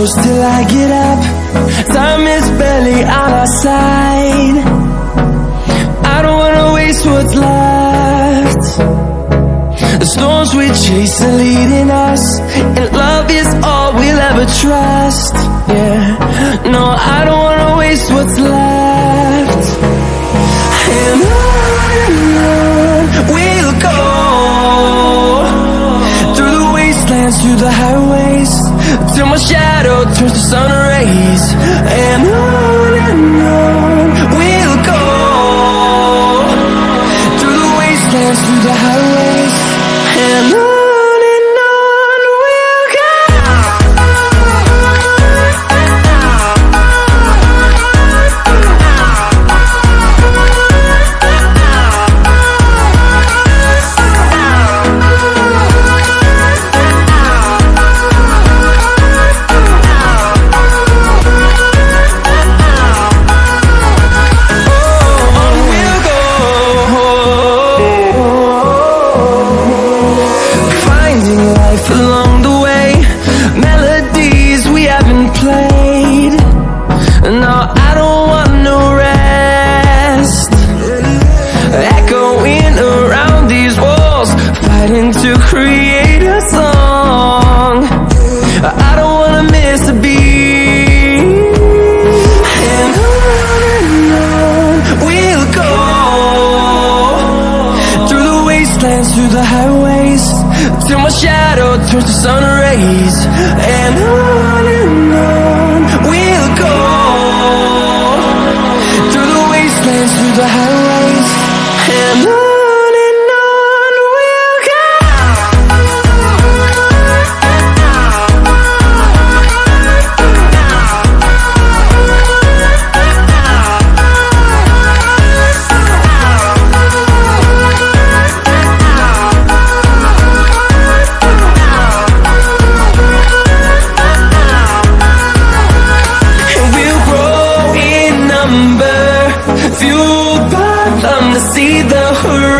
close till I get up. Time is barely on our side. I don't wanna waste what's left. The storms we chase are leading us, and love is all we'll ever trust. Yeah, no, I don't wanna waste what's left. And on we'll go, through the wastelands, through the highways, till my shadow turns to sun rays. And on we'll go, through the wastelands, through the highways, and on we'll go. Along the way, melodies we haven't played. No, I don't want no rest. Echoing around these walls, fighting to create a song. I don't wanna miss a beat. And on we'll go, through the wastelands, through the highways, till my shadow turns to sun rays. And on we'll go, through the wastelands, through the highways, and on we'll go. Fueled by them to see the horizon.